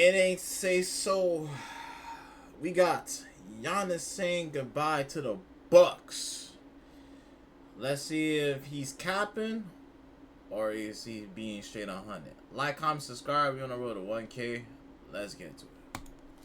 It ain't say so. We got Giannis saying goodbye to the Bucks. Let's see if he's capping or is he being straight 100. Like, comment, subscribe. We're on the road to 1K. Let's get into it.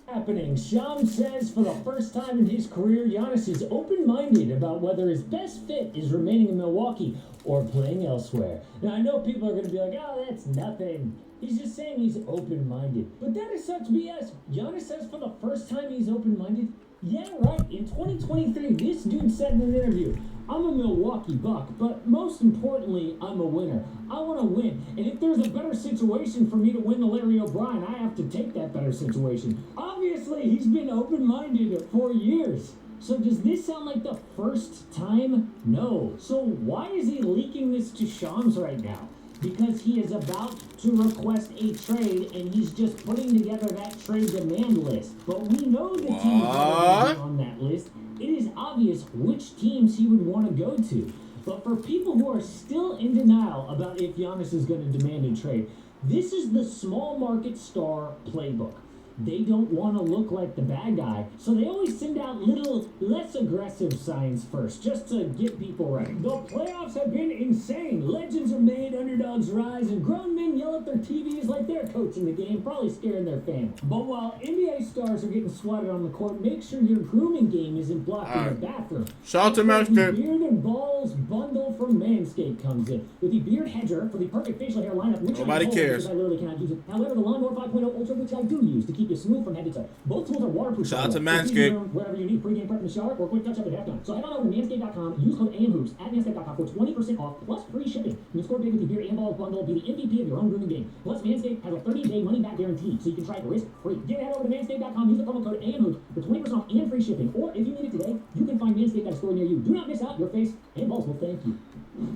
Happening. Shams says for the first time in his career, Giannis is open-minded about whether his best fit is remaining in Milwaukee or playing elsewhere. Now, I know people are going to be like, oh, that's nothing. He's just saying he's open-minded. But that is such BS. Giannis says for the first time he's open-minded. Yeah, right. In 2023, this dude said in an interview, I'm a Milwaukee Buck, but most importantly, I'm a winner. I want to win. And if there's a better situation for me to win the Larry O'Brien, I have to take that better situation. Obviously, he's been open-minded for years. So does this sound like the first time? No. So why is he leaking this to Shams right now? Because he is about to request a trade, and he's just putting together that trade demand list. But we know the teams that are on that list. It is obvious which teams he would want to go to. But for people who are still in denial about if Giannis is going to demand a trade, this is the small market star playbook. They don't want to look like the bad guy, so they always send out little less aggressive signs first, just to get people right. The playoffs have been insane. Legends are made, underdogs rise, and grown men yell at their TVs like they're coaching the game, probably scaring their family. But while NBA stars are getting swatted on the court, make sure your grooming game isn't blocked in the bathroom. Shout out to Manscaped. The Beard and Balls bundle from Manscaped comes in with the Beard Hedger for the perfect facial hair lineup, which Nobody cares. Because I literally cannot use it. However, the Lawnmower 5.0 Ultra, which I do use to keep you smooth from head to toe. Both tools are waterproof. Shout out to Manscaped. Wherever you need pre-game prep in the shower or quick touch-up at halftime. So head on over to manscaped.com, use code AMHOOPS at manscaped.com for 20% off plus free shipping. You can score big with the Beard and Balls bundle, be the MVP of your own grooming game. Plus, Manscaped has a 30-day money-back guarantee, so you can try it risk-free. Get head over to manscaped.com, use the promo code AMHOOPS for 20% off and free shipping. Or if you need it today, you can find Manscaped at a store near you. Do not miss out. Your face and balls will thank you.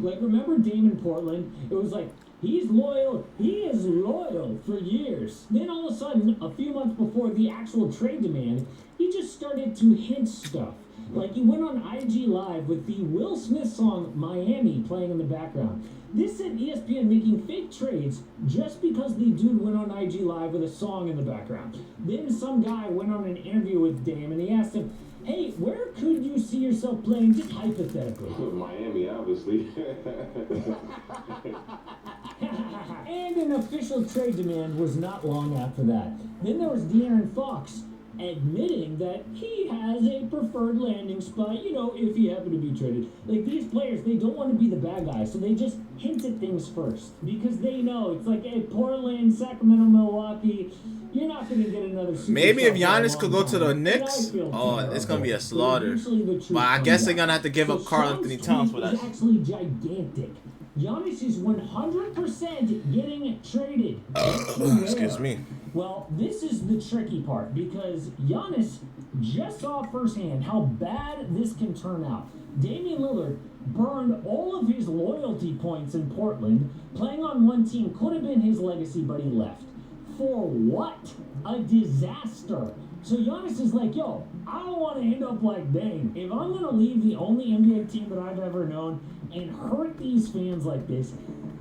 Like, remember Dame in Portland? It was like, he's loyal. He is loyal for years. Then all of a sudden, a few months before the actual trade demand, he just started to hint stuff. Like he went on IG Live with the Will Smith song Miami playing in the background. This sent ESPN making fake trades just because the dude went on IG Live with a song in the background. Then some guy went on an interview with Dame and he asked him, hey, where could you see yourself playing, just hypothetically? Miami, obviously. And an official trade demand was not long after that. Then there was De'Aaron Fox admitting that he has a preferred landing spot, you know, if he happened to be traded. Like, these players, they don't want to be the bad guys, so they just hint at things first. Because they know, it's like, hey, Portland, Sacramento, Milwaukee, you're not going to get another superstar. Maybe if Giannis could go to the Knicks, it's going to be a slaughter. But I guess they're going to have to give up Karl Anthony Towns for that. It's actually gigantic. Giannis is 100% getting traded. Excuse me. Well, this is the tricky part because Giannis just saw firsthand how bad this can turn out. Damian Lillard burned all of his loyalty points in Portland. Playing on one team could have been his legacy, but he left. For what? A disaster. So Giannis is like, yo, I don't want to end up like Dame. If I'm going to leave the only NBA team that I've ever known and hurt these fans like this,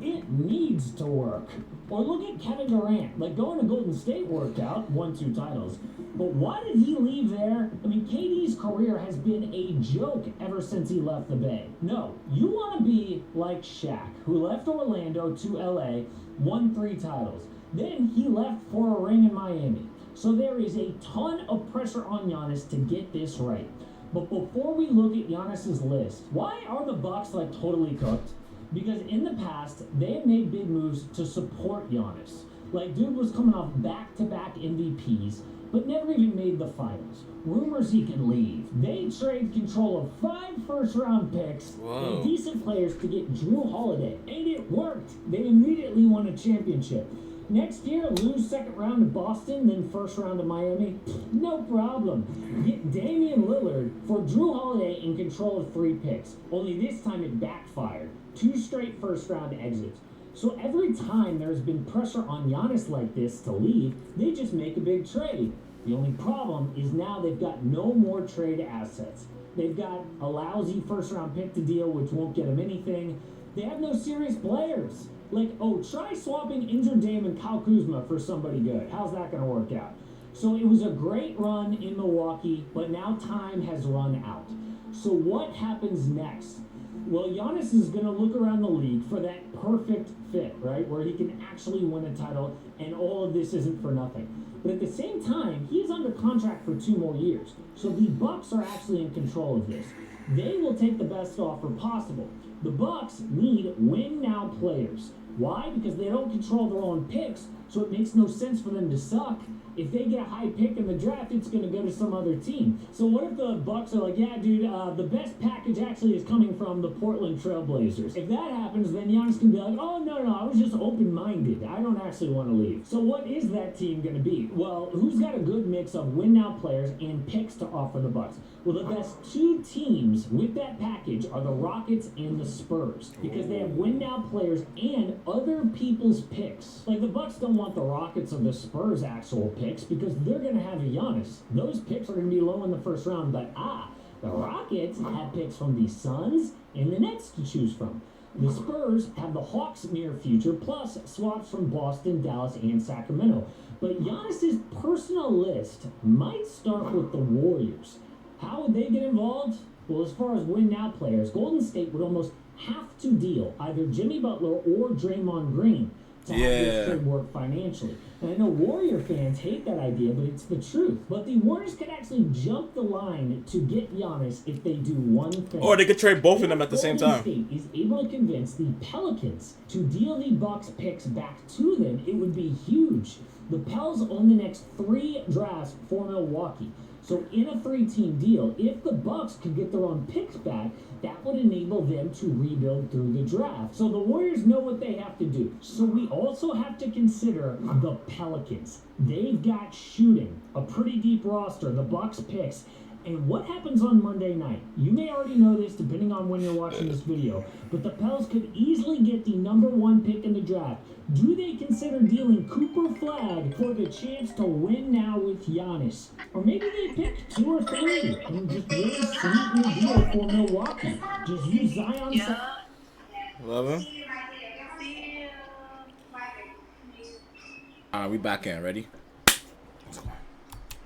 it needs to work. Or look at Kevin Durant. Like, going to Golden State worked out, won 2 titles. But why did he leave there? I mean, KD's career has been a joke ever since he left the Bay. No, you want to be like Shaq, who left Orlando to LA, won 3 titles. Then he left for a ring in Miami. So there is a ton of pressure on Giannis to get this right. But before we look at Giannis's list, why are the Bucks like totally cooked? Because in the past, they have made big moves to support Giannis. Like, dude was coming off back-to-back MVPs, but never even made the finals. Rumors he could leave. They trade control of 5 first-round picks and decent players to get Drew Holiday. And it worked. They immediately won a championship. Next year, lose second round to Boston, then first round to Miami. No problem. Get Damian Lillard for Drew Holiday in control of 3 picks. Only this time it backfired. 2 straight first round exits. So every time there's been pressure on Giannis like this to leave, they just make a big trade. The only problem is now they've got no more trade assets. They've got a lousy first round pick to deal, which won't get them anything. They have no serious players. Like, oh, try swapping injured Dame and Kyle Kuzma for somebody good. How's that going to work out? So it was a great run in Milwaukee, but now time has run out. So what happens next? Well, Giannis is going to look around the league for that perfect fit, right? Where he can actually win a title, and all of this isn't for nothing. But at the same time, he is under contract for 2 more years. So the Bucks are actually in control of this. They will take the best offer possible. The Bucks need win-now players. Why? Because they don't control their own picks, so it makes no sense for them to suck. If they get a high pick in the draft, it's going to go to some other team. So what if the Bucks are like, yeah, dude, the best package actually is coming from the Portland Trailblazers. If that happens, then Giannis can be like, oh, no, I was just open-minded. I don't actually want to leave. So what is that team going to be? Well, who's got a good mix of win-now players and picks to offer the Bucks? Well, the best 2 teams with that package are the Rockets and the Spurs, because they have win-now players and other people's picks. Like, the Bucks don't want the Rockets or the Spurs' actual picks, because they're going to have a Giannis. Those picks are going to be low in the first round, but the Rockets have picks from the Suns and the Nets to choose from. The Spurs have the Hawks' near future, plus swaps from Boston, Dallas, and Sacramento. But Giannis's personal list might start with the Warriors. How would they get involved? Well, as far as win-now players, Golden State would almost have to deal either Jimmy Butler or Draymond Green to have this trade work financially. And I know Warrior fans hate that idea, but it's the truth. But the Warriors could actually jump the line to get Giannis if they do one thing. Or they could trade both of them at the same time. Golden State is able to convince the Pelicans to deal the Bucks picks back to them. It would be huge. The Pels own the next 3 drafts for Milwaukee. So in a 3-team deal, if the Bucks could get their own picks back, that would enable them to rebuild through the draft. So the Warriors know what they have to do. So we also have to consider the Pelicans. They've got shooting, a pretty deep roster, the Bucks picks. And what happens on Monday night? You may already know this depending on when you're watching this video, but the Pels could easily get the #1 pick in the draft. Do they consider dealing Cooper Flag for the chance to win now with Giannis? Or maybe they pick 2 or 3 and just really sweeten the deal for Milwaukee. Just use Zion. Love him. Alright, we back in. Ready?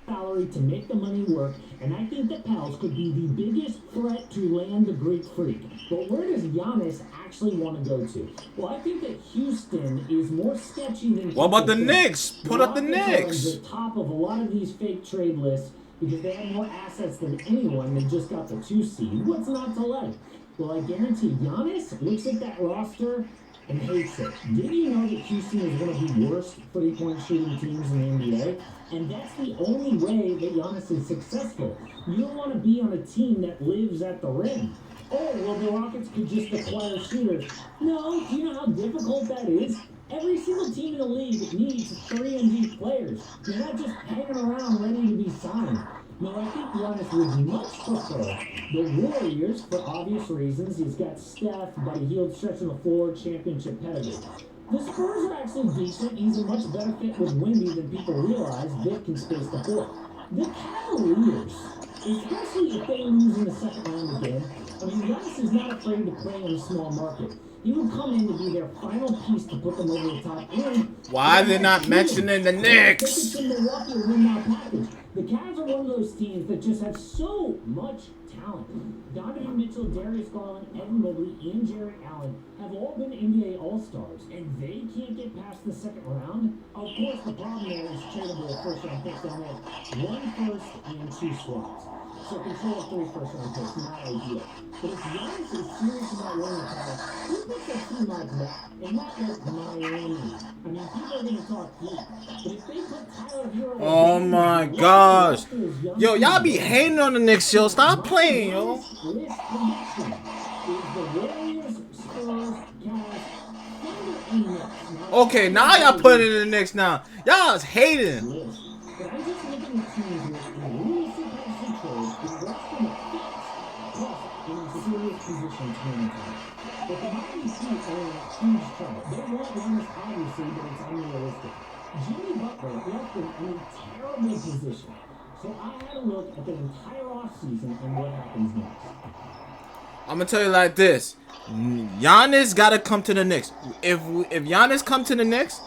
Salary to make the money work, and I think the Pels could be the biggest threat to land the Greek Freak. But where does Giannis actually want to go to? Well, I think that Houston is more sketchy than. What about the Knicks? Put up the Knicks. The top of a lot of these fake trade lists because they have more assets than anyone. They just got the 2 seed. What's not to like? Well, I guarantee Giannis looks at that roster and hates it. Did you know that Houston is one of the worst 3-point shooting teams in the NBA? And that's the only way that Giannis is successful. You don't want to be on a team that lives at the rim. Oh, well, the Rockets could just acquire shooters. No, do you know how difficult that is? Every single team in the league needs 3-and-D players. You're not just hanging around ready to be signed. No, I think Giannis would much prefer the Warriors for obvious reasons. He's got Steph, Buddy Hield stretching the floor, championship pedigree. The Spurs are actually decent. He's a much better fit with Wemby than people realize. Vic can space the floor. The Cavaliers, especially if they lose in the second round again, I mean, Giannis is not afraid to play in a small market. He would come in to be their final piece to put them over the top. And why are they not mentioning the Knicks? The Cavs are one of those teams that just have so much talent. Donovan Mitchell, Darius Garland, Evan Mobley, and Jarrett Allen have all been NBA All-Stars, and they can't get past the second round. Of course, the problem there is tradable first-round picks down there. 1 first and 2 swaps. So control of 3 first-round picks, not ideal. But if Giannis is serious about winning the title, he picks a team like that, and not like Miami. I mean, people are going to talk heat, but if they put Tyler Hero... Oh my gosh. Yo, y'all be hating on the Knicks, yo. Stop playing, yo. Okay, now y'all put it in the Knicks now. Y'all is hating. But the Miami Heat are in a huge trouble. They want Giannis, obviously, but it's unrealistic. Jimmy Butler left them in a terrible position. So I had a look at the entire offseason and what happens next. I'm gonna tell you like this: Giannis gotta come to the Knicks. If Giannis come to the Knicks,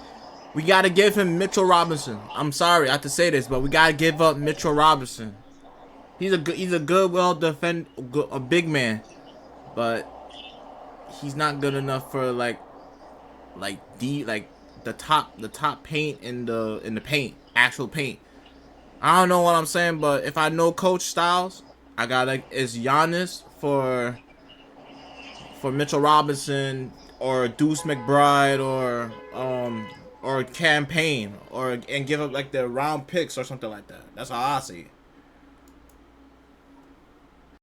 we gotta give him Mitchell Robinson. I'm sorry I have to say this, but we gotta give up Mitchell Robinson. He's a good, a big man, but he's not good enough for like the top paint in the paint, actual paint. I don't know what I'm saying, but if I know Coach Styles, I gotta is Giannis for Mitchell Robinson or Deuce McBride or campaign and give up like the round picks or something like that. That's how I see it.